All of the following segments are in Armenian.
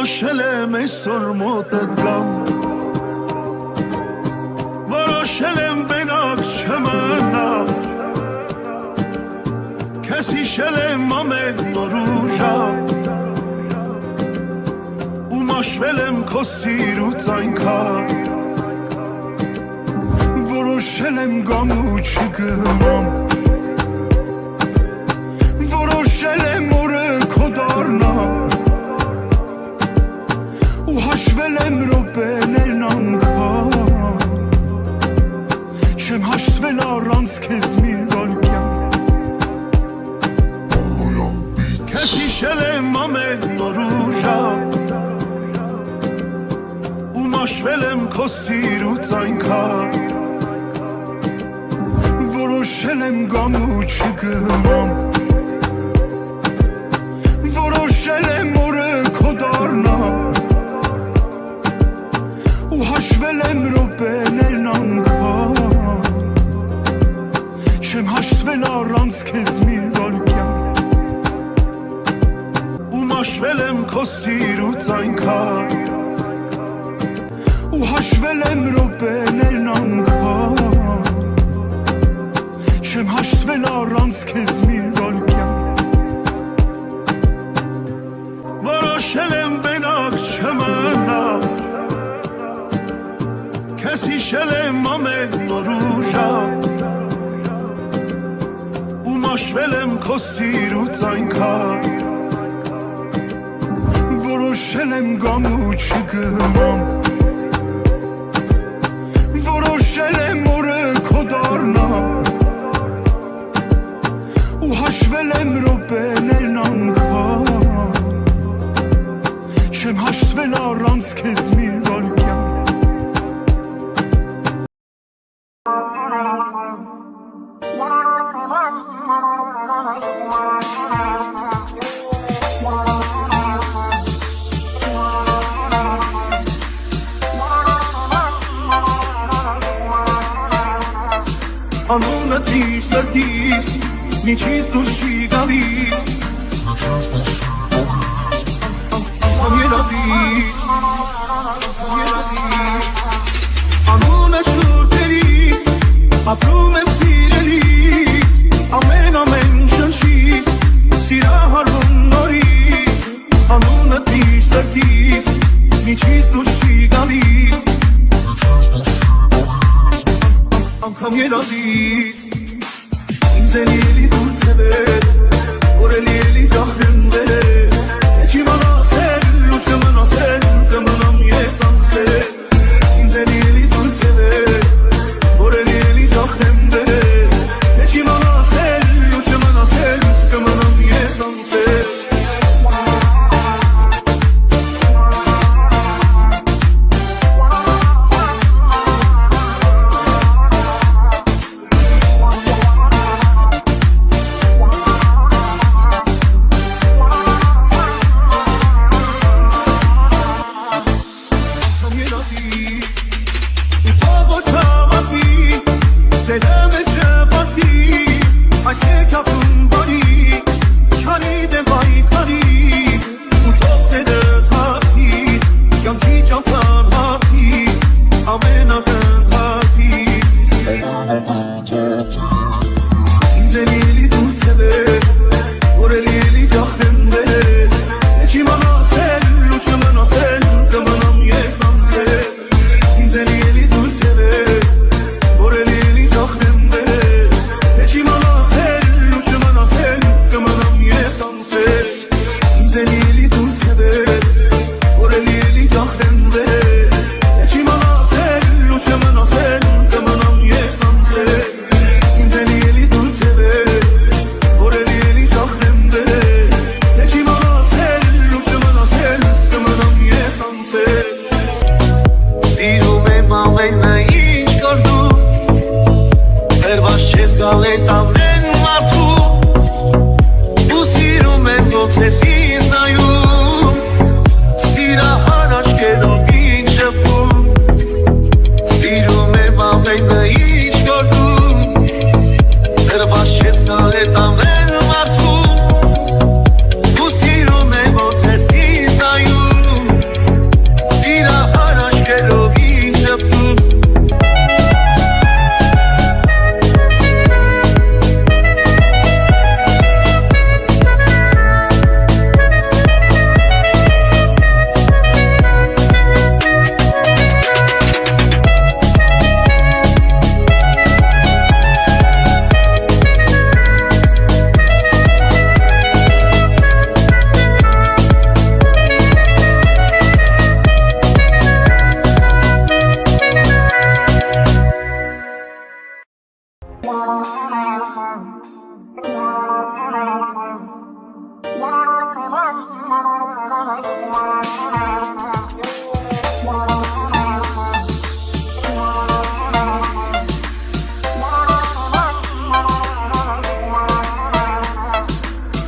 Որոշել եմ այսօր մոտդ գամ Որոշել եմ բենակ չմնամ Քեզ հիշել եմ ամեն նոր ու ժամ Ու մաշվել եմ քո սիրուց այնքան Որոշել եմ գամ ու չգնամ Որոշել եմ օրը քո դառնամ Ու հաշվել եմ րոպեներն անգամ Չեմ հաշտվել առանց քեզ մի վայրկյան Քեզ հիշել եմ ամեն նոր ու ժամ Ու մաշվել եմ քո սիրուց այնքան Որոշել եմ գամ ու չգնամ Որոշել եմ օրը քո դառնամ Ու հաշվել եմ րոպեներն անգամ Չեմ հաշտվել առանց քեզ մի վայրկյան Ու մաշվել եմ քո սիրուց այնքան Ու հաշվել եմ րոպեներն անգամ Չեմ հաշտվել առանց քեզ մի վայրկյան Որոշել եմ բենակ չմնամ Քեզ հիշել եմ ամեն նոր ու ժամ Ու մաշվել եմ քո սիրուց այնքան Որոշել եմ գամ ու չգնամ Որոշել եմ օրը քո դառնամ Ու հաշվել եմ րոպեներն անգամ Չեմ հաշտվել առանց քեզ մի վայրկյան Անունդ իր սրտիս Միջից դուրս չի գալիս Երազիս Անունը շուրթերիս Ապրում եմ սիրելիս Ամեն շնչիս Սիրահարվում նորից Անունդ իր սրտիս Միջից դուրս չի գալիս Անգամ երազիս Ինձ էլ ելի դուր թևեր Որ էլ ելի դախրեն վեր Չի մնասել ու չմնասել Կմնամ ես անսել Ինձ էլ ելի դուր թևեր Որ էլ ելի դախրեն վեր Չի մնասել ու չմնասել Կմնամ ես անսել Սիրահար աչքերով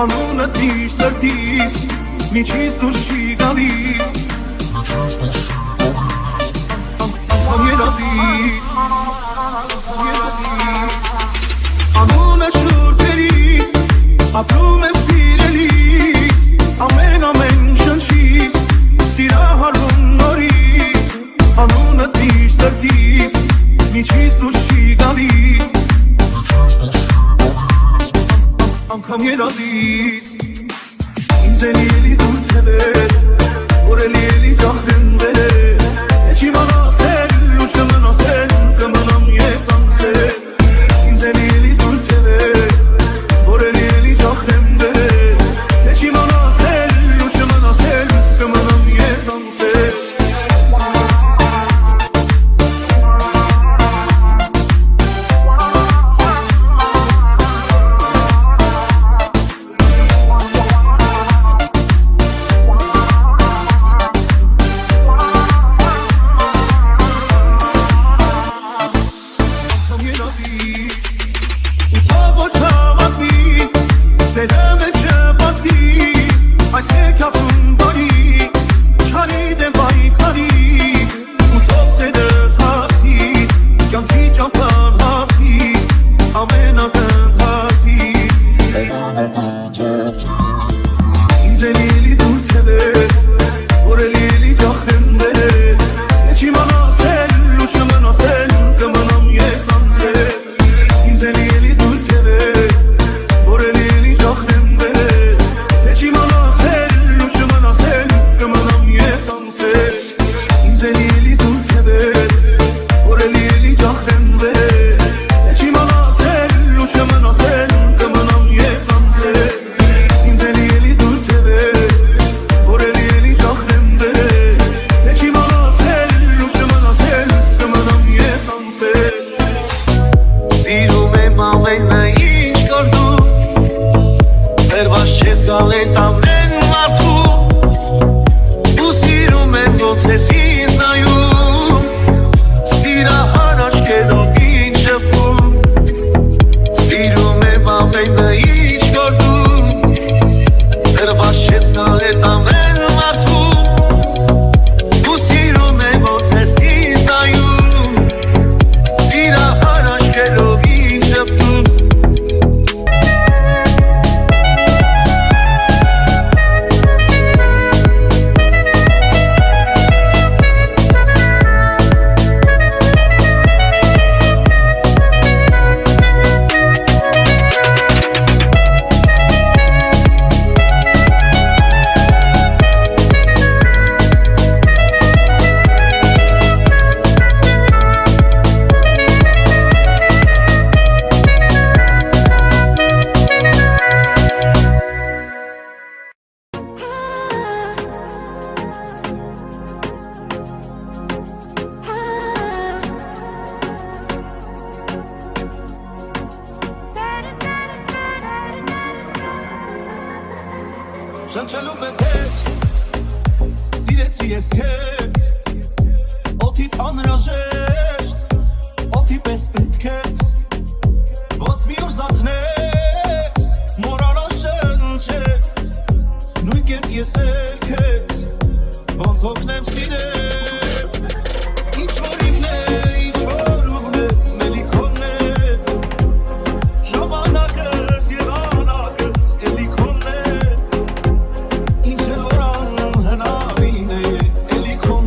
Անունը դիր սրտիս Միջից դուրս չի գալիս Անգամ երազիս Անունը շուրթերիս Ապրում եմ սիրելիս Ամեն շնչիս Սիրահարվում նորից Անունը դիր սրտիս Միջից դուրս չի գալիս Անգամ երազիս Ինձ էլի դուր թևեր Որ էլի դախրնվեր Եչ իմանասել ու չմնասել Կմնամ ես անցել Ինձ էլի դուր թևեր Որ էլի դախրնվեր Եչ իմանասել ու չմնասել Կմնամ ես անցել Շնչելու պես հետ Սիրեցի ես քեզ Օդից անհրաժեշտ Օդի պես պետք ես Ոնց մի օր զարթնես Մոռանա շնչել Նույն կերպ ես էլ քեզ Ոնց հոգնեմ սիրել Ինչ որ իմն է, ինչ որ ուղն է Մելի քոնն է Ժամանակս և անակս էլի քոնն է Ինչ էլ որ անհնարին է Էլի քոնն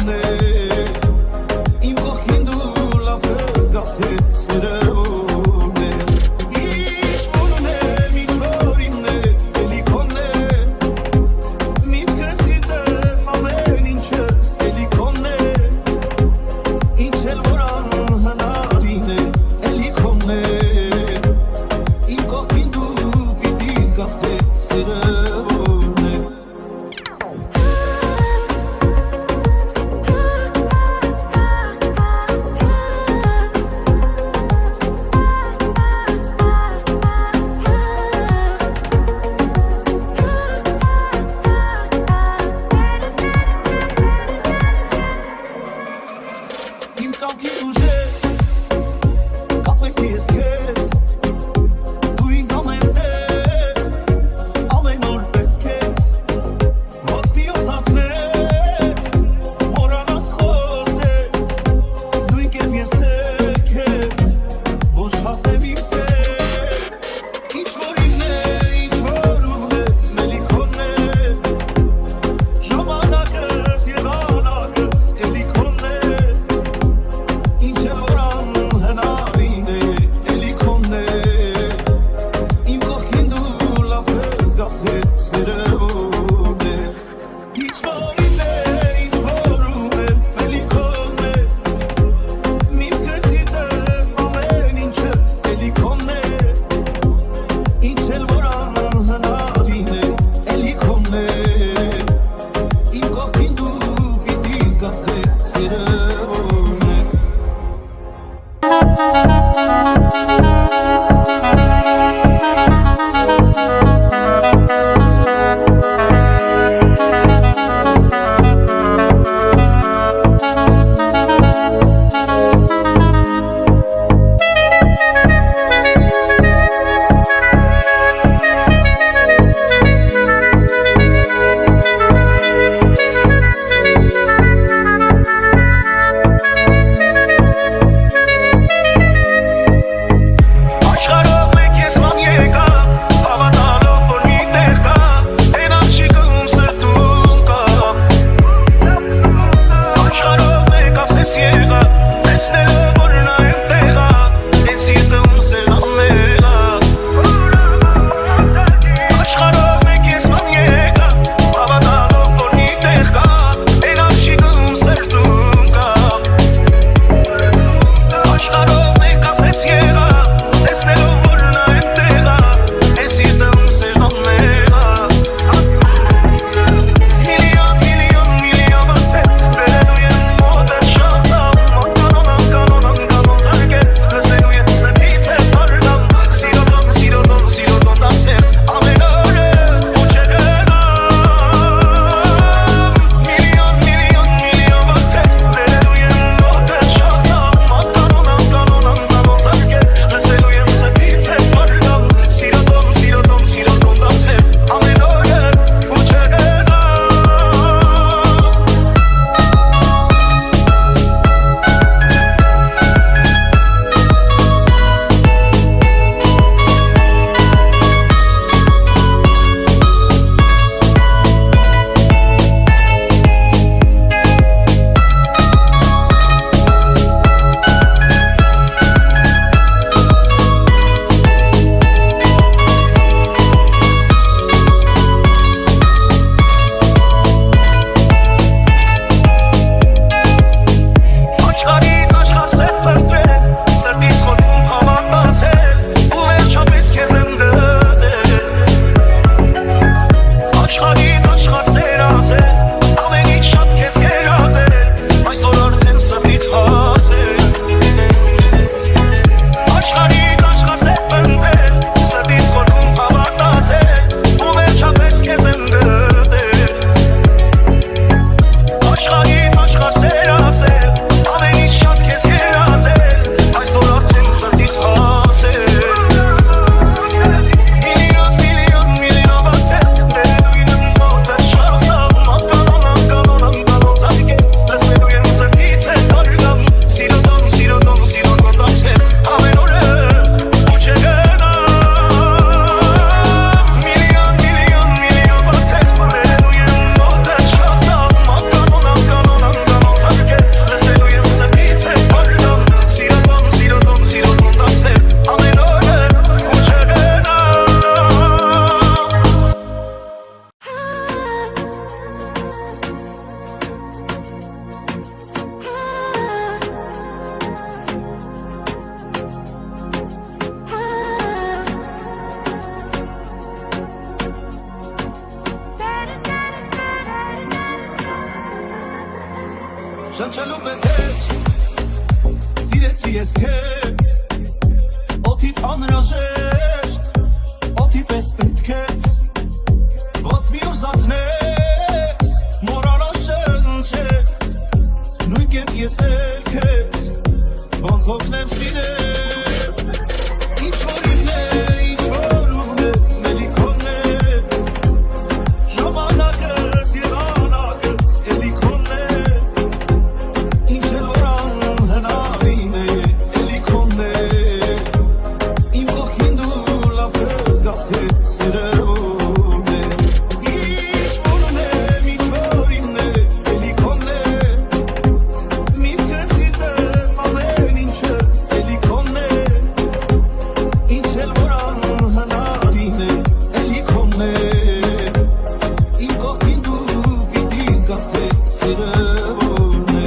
զգաս թե սերը որն է Շնչելու պես հետ, սիրեցի ես քեզ, օդից անհրաժեշտ, օդի պես պետք ես, ոնց մի օր զարթնես, մոռանալ շնչել, նույն կերպ ես էլ քեզ, ոնց հոգնեմ սիրել, ինչ որ ինն է, ինչ որ ուղն է, մելիքոնն է, ժամանակս և անակս, էլի քոնն է, ինչ էլ որ անհնարին է, էլի քոնն է, իմ կողքին դու լավ ես գաս թե սերը որն է, ինչ որ ունեմ, ինչ որ ինն է, էլի քոնն է, միտքս գիտես ամեն ինչս, էլի քոնն է, ինչ էլ որ անհնարին է, էլի քոնն է, իմ կողքին դու պիտի զգաս թե սերը որն է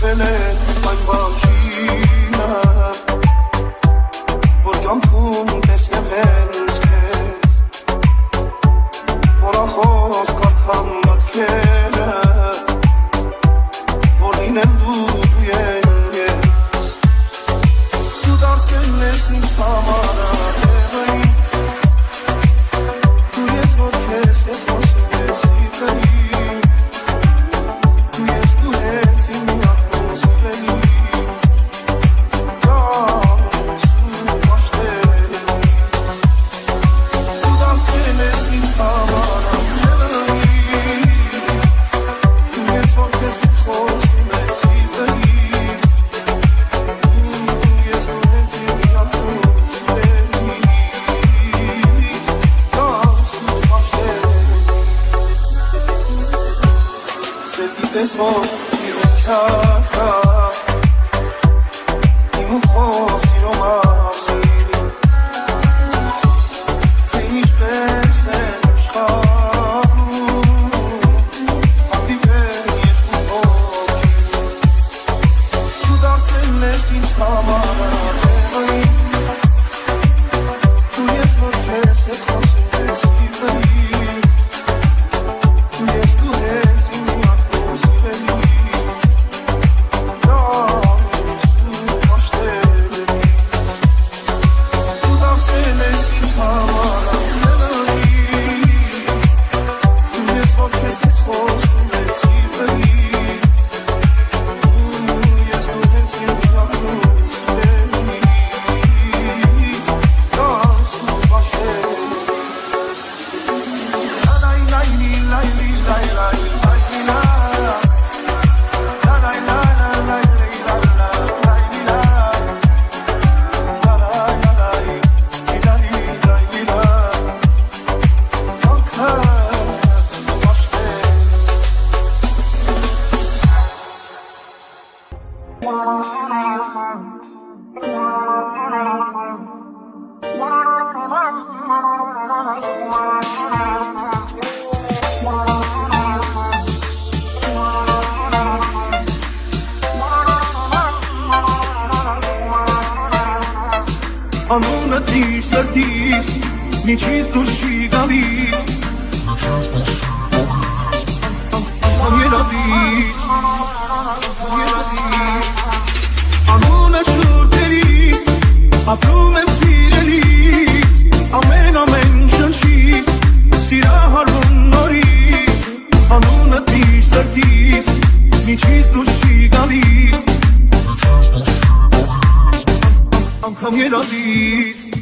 կոչվել է այն բանջինը որ կյանքում տեսնեմ հենց քեզ որ ախոս կարդամ մտքերը որ լինեմ դու ես դու դարձել ես ինձ համար ահեղային դու ես որ քեզ հետ խոսում ես սիրտային դու ես դու հենց իմ միակ սիրելի դու դարձել ես ինձ համար ահեղային դու ես որ քեզ հետ խոսում ես սիրտային դու ես դու հենց իմ միակ սիրելի This won't be okay. Imo posi romasi, Finish persen shabu, Ati beni kuoki. Tu darsen nesim samara beni, Tu yes vor kese kosin desiveni, Tu yes tu hezim Անունը դիր սրտիս, միջից դուրս չի գալիս Անգամ երազիս Անունը շուրթերիս, ապրում եմ սիրելիս Ամեն շնչիս, սիրահարվում նորից Անունը դիր սրտիս, միջից դուրս չի գալիս Անգամ երազիս